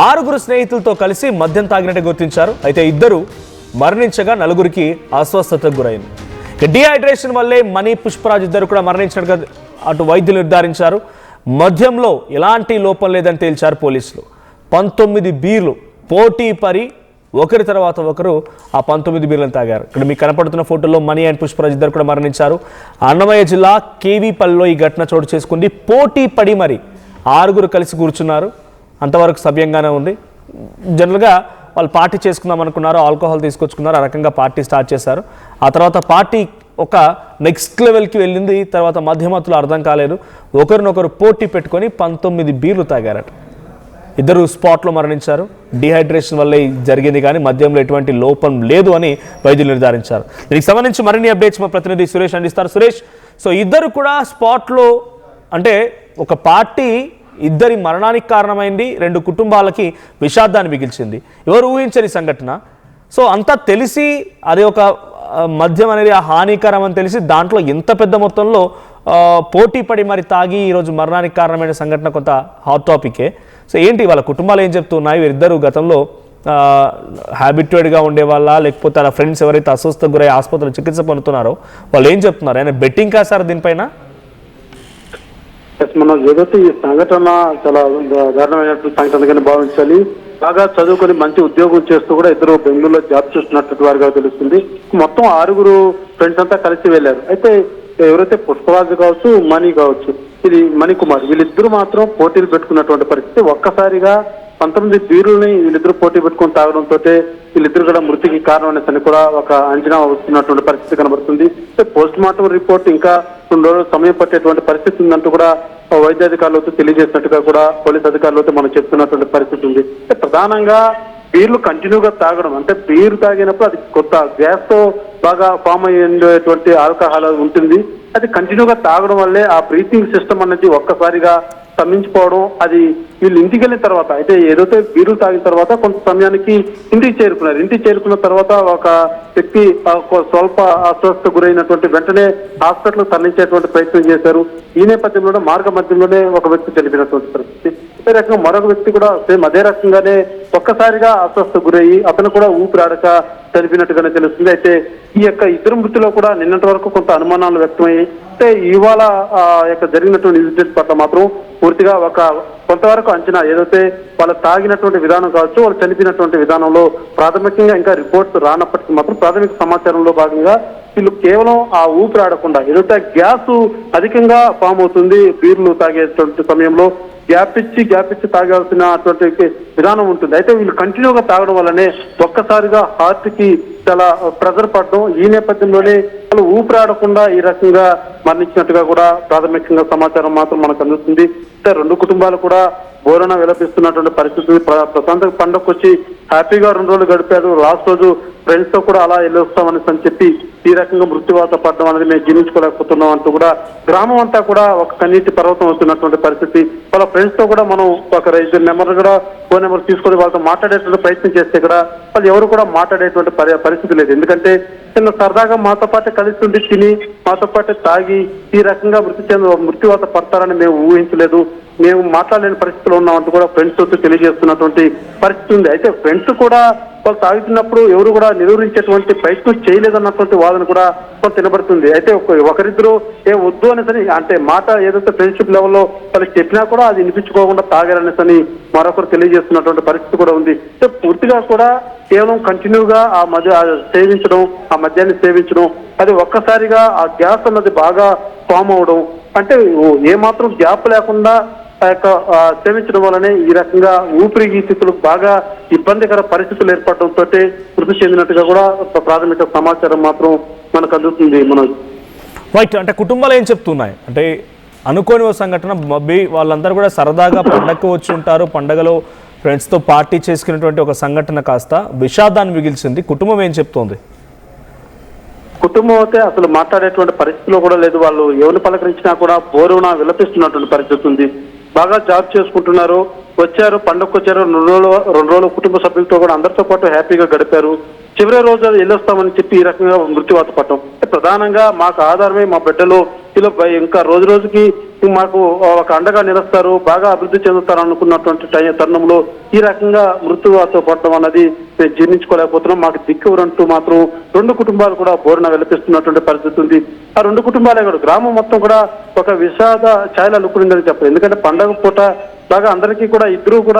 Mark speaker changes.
Speaker 1: 6 స్నేహితులతో కలిసి మద్యం తాగినట్టు గుర్తించారు. అయితే 2 మరణించగా 4కి అస్వస్థతకు గురైంది. డిహైడ్రేషన్ వల్లే మణి, పుష్పరాజ్ 2 కూడా మరణించినట్టుగా అటు వైద్యులు నిర్ధారించారు. మద్యంలో ఎలాంటి లోపం లేదని తేల్చారు పోలీసులు. 19 బీర్లు పోటీ పరి ఒకరి తర్వాత ఒకరు ఆ 19 బీర్లను తాగారు. ఇక్కడ మీకు కనపడుతున్న ఫోటోలో మణి అండ్ పుష్పరాజ్ 2 కూడా మరణించారు. అన్నమయ్య జిల్లా కేవీపల్లిలో ఈ ఘటన చోటు చేసుకుంది. పోటీ పడి మరి 6 కలిసి కూర్చున్నారు. అంతవరకు సవ్యంగానే ఉంది. జనరల్గా వాళ్ళు పార్టీ చేసుకుందాం అనుకున్నారు, ఆల్కహాల్ తీసుకొచ్చుకున్నారు, ఆ రకంగా పార్టీ స్టార్ట్ చేశారు. ఆ తర్వాత పార్టీ ఒక నెక్స్ట్ లెవెల్కి వెళ్ళింది. తర్వాత మధ్యమత్తులు అర్థం కాలేదు, ఒకరినొకరు పోటీ పెట్టుకొని 19 బీర్లు తాగారట. 2 స్పాట్లో మరణించారు. డిహైడ్రేషన్ వల్లే జరిగింది, కానీ మద్యంలో ఎటువంటి లోపం లేదు అని వైద్యులు నిర్ధారించారు. దీనికి సంబంధించి మరిన్ని అప్డేట్స్ మా ప్రతినిధి సురేష్ అందిస్తారు. సురేష్, సో 2 కూడా స్పాట్లో, అంటే ఒక పార్టీ 2 మరణానికి కారణమైంది, 2 కుటుంబాలకి విషాదాన్ని మిగిల్చింది. ఎవరు ఊహించని సంఘటన. సో అంతా తెలిసి అది ఒక మద్యం అనేది హానికరం అని తెలిసి దాంట్లో ఎంత పెద్ద మొత్తంలో పోటీ పడి మరి తాగి ఈరోజు మరణానికి కారణమైన సంఘటన కొంత హాట్ టాపికే. సో ఏంటి వాళ్ళ కుటుంబాలు ఏం చెప్తున్నాయి? వీరిద్దరూ గతంలో హ్యాబిట్యూడ్గా ఉండేవాళ్ళ, లేకపోతే వాళ్ళ ఫ్రెండ్స్ ఎవరైతే అస్వస్థకు గురై ఆసుపత్రిలో చికిత్స పొందుతున్నారో వాళ్ళు ఏం చెప్తున్నారు? ఆయన బెట్టింగ్ కాసారు దీనిపైన?
Speaker 2: మనం ఏదైతే ఈ సంఘటన చాలా దారుణమైనటువంటి సంఘటనగానే భావించాలి. బాగా చదువుకొని మంచి ఉద్యోగం చేస్తూ కూడా 2 బెంగళూరులో జాబ్ చేస్తున్నటువంటి వారిగా తెలుస్తుంది. మొత్తం 6 ఫ్రెండ్స్ అంతా కలిసి వెళ్ళారు. అయితే ఎవరైతే పుష్పరాజు కావచ్చు, మణి కావచ్చు, ఇది మణికుమార్, వీళ్ళిద్దరూ మాత్రం పోటీలు పెట్టుకున్నటువంటి పరిస్థితి. ఒక్కసారిగా 19 బీరుల్ని వీళ్ళిద్దరూ పోటీ పెట్టుకుని తాగడంతో వీళ్ళిద్దరు కూడా మృతికి కారణమనేసని కూడా ఒక అంచనా వస్తున్నటువంటి పరిస్థితి కనబడుతుంది. పోస్ట్ మార్టం రిపోర్ట్ ఇంకా 2 రోజులు సమయం పట్టేటువంటి పరిస్థితి ఉందంటూ కూడా వైద్యాధికారులతో తెలియజేసినట్టుగా కూడా పోలీస్ అధికారులతో మనం చెప్తున్నటువంటి పరిస్థితి ఉంది. ప్రధానంగా బీర్లు కంటిన్యూగా తాగడం, అంటే బీరు తాగినప్పుడు అది కొత్త గ్యాస్ తో బాగా ఫామ్ అయ్యేటువంటి ఆల్కహాల్ ఉంటుంది. అది కంటిన్యూగా తాగడం వల్లే ఆ బ్రీతింగ్ సిస్టమ్ అనేది ఒక్కసారిగా స్తంభించిపోవడం. అది వీళ్ళు ఇంటికి వెళ్ళిన తర్వాత, అయితే ఏదైతే బీరు తాగిన తర్వాత కొంత సమయానికి ఇంటికి చేరుకున్నారు. ఇంటికి చేరుకున్న తర్వాత ఒక వ్యక్తి స్వల్ప అస్వస్థ గురైనటువంటి వెంటనే హాస్పిటల్ తరలించేటువంటి ప్రయత్నం చేశారు. ఈ నేపథ్యంలోనే మార్గ మధ్యంలోనే ఒక వ్యక్తి చనిపోయినటువంటి పరిస్థితి. అదే రకంగా మరొక వ్యక్తి కూడా సేమ్ అదే రకంగానే ఒక్కసారిగా అస్వస్థ గురయ్యి అతను కూడా ఊపిరాడక చనిపోయినట్టుగానే తెలుస్తుంది. అయితే ఈ యొక్క 2 మృతిలో కూడా నిన్నటి వరకు కొంత అనుమానాలు వ్యక్తమయ్యాయి. అంటే ఇవాళ జరిగినటువంటి ఇన్సిడెంట్ పట్ల మాత్రం పూర్తిగా కొంతవరకు అంచనా, ఏదైతే వాళ్ళు తాగినటువంటి విధానం కావచ్చు, వాళ్ళు చనిపోయినటువంటి విధానంలో ప్రాథమికంగా ఇంకా రిపోర్ట్స్ రానప్పటికీ మాత్రం ప్రాథమిక సమాచారంలో భాగంగా వీళ్ళు కేవలం ఆ ఊపిరాడకుండా, ఏదైతే గ్యాస్ అధికంగా ఫామ్ అవుతుంది బీర్లు తాగేటువంటి సమయంలో, గ్యాప్ ఇచ్చి తాగాల్సినటువంటి విధానం ఉంటుంది. అయితే వీళ్ళు కంటిన్యూగా తాగడం వల్లనే ఒక్కసారిగా హార్ట్ కి చాలా ప్రెజర్ పడడం, ఈ నేపథ్యంలోనే వాళ్ళు ఊపిరాడకుండా ఈ రకంగా మరణించినట్టుగా కూడా ప్రాథమికంగా సమాచారం మాత్రం మనకు అందుతుంది. 2 కుటుంబాలు కూడా బోరణ విలపిస్తున్నటువంటి పరిస్థితి. ప్రశాంత పండుగకు వచ్చి హ్యాపీగా 2 రోజులు గడిపారు. లాస్ట్ రోజు ఫ్రెండ్స్ తో కూడా అలా వెళ్ళొస్తామని చెప్పి ఈ రకంగా మృత్యువాత పడడం అనేది మేము జీర్ణించుకోలేకపోతున్నాం అంటూ కూడా గ్రామం అంతా కూడా ఒక కన్నీటి పర్వతం అవుతున్నటువంటి పరిస్థితి. వాళ్ళ ఫ్రెండ్స్ తో కూడా మనం ఒక 2 నెంబర్ కూడా ఫోన్ నెంబర్ తీసుకొని వాళ్ళతో మాట్లాడేటువంటి ప్రయత్నం చేస్తే కూడా వాళ్ళు ఎవరు కూడా మాట్లాడేటువంటి పరిస్థితి లేదు. ఎందుకంటే చిన్న సరదాగా మాతో పాటు కలిసి ఉండి తిని మాతో పాటు తాగి ఈ రకంగా మృత్యువాత పడతారని మేము ఊహించలేదు, మేము మాట్లాడలేని పరిస్థితిలో ఉన్నామంటూ కూడా ఫ్రెండ్స్ తో తెలియజేస్తున్నటువంటి పరిస్థితి ఉంది. అయితే ఫ్రెండ్స్ కూడా వాళ్ళు తాగుతున్నప్పుడు ఎవరు కూడా నిరూపించేటువంటి ప్రయత్నం చేయలేదన్నటువంటి వాదన కూడా కొంత వినబడుతుంది. అయితే ఒకరిద్దరు వద్దు అనేసని, అంటే మాట ఏదైతే ఫ్రెండ్షిప్ లెవెల్లో వాళ్ళకి చెప్పినా కూడా అది వినిపించుకోకుండా తాగారనేసని మరొకరు తెలియజేస్తున్నటువంటి పరిస్థితి కూడా ఉంది. పూర్తిగా కూడా కేవలం కంటిన్యూగా ఆ సేవించడం, ఆ మద్యాన్ని సేవించడం, అది ఒక్కసారిగా ఆ గ్యాస్ అన్నది బాగా ఫామ్ అవడం, అంటే ఏమాత్రం గ్యాప్ లేకుండా సేవించడం వల్లనే ఈ రకంగా ఊపిరితిత్తులకు బాగా ఇబ్బందికర పరిస్థితులు ఏర్పడడంతో మృతి చెందినట్టుగా కూడా ప్రాథమిక సమాచారం మాత్రం మనకు అందుతుంది.
Speaker 1: రైట్, అంటే కుటుంబాలు ఏం చెప్తున్నాయి అంటే అనుకోని ఓ సంఘటన, వాళ్ళందరూ కూడా సరదాగా పండగకు వచ్చి ఉంటారు, పండగలో ఫ్రెండ్స్తో పార్టీ చేసుకునేటువంటి ఒక సంఘటన కాస్త విషాదాన్ని మిగిల్చింది. కుటుంబం ఏం చెప్తోంది?
Speaker 2: కుటుంబం అయితే అసలు మాట్లాడేటువంటి పరిస్థితిలో కూడా లేదు. వాళ్ళు ఎవరిని పలకరించినా కూడా బోరున విలపిస్తున్నటువంటి పరిస్థితి ఉంది. బాగా జాబ్ చేసుకుంటున్నారు, వచ్చారు, పండుగకు వచ్చారు, 2 రోజులు కుటుంబ సభ్యులతో కూడా అందరితో పాటు హ్యాపీగా గడిపారు. చివరి రోజు వెళ్ళొస్తామని చెప్పి ఈ రకంగా మృత్యువాత పట్టడం. ప్రధానంగా మాకు ఆధారమే మా బిడ్డలు, ఇలా ఇంకా రోజు రోజుకి మాకు ఒక అండగా నిలుస్తారు, బాగా అభివృద్ధి చెందుతారు అనుకున్నటువంటి తరుణంలో ఈ రకంగా మృత్యువాతో పడడం అన్నది మేము జీర్ణించుకోలేకపోతున్నాం. మాకు దిక్కువరంటూ మాత్రం 2 కుటుంబాలు కూడా బోరున వెలిపిస్తున్నటువంటి పరిస్థితి ఉంది. ఆ 2 కుటుంబాలే కూడా గ్రామం మొత్తం కూడా ఒక విషాద ఛాయలు అలుకునిందని చెప్పారు. ఎందుకంటే పండగ పూట బాగా అందరికీ కూడా ఇద్దరు కూడా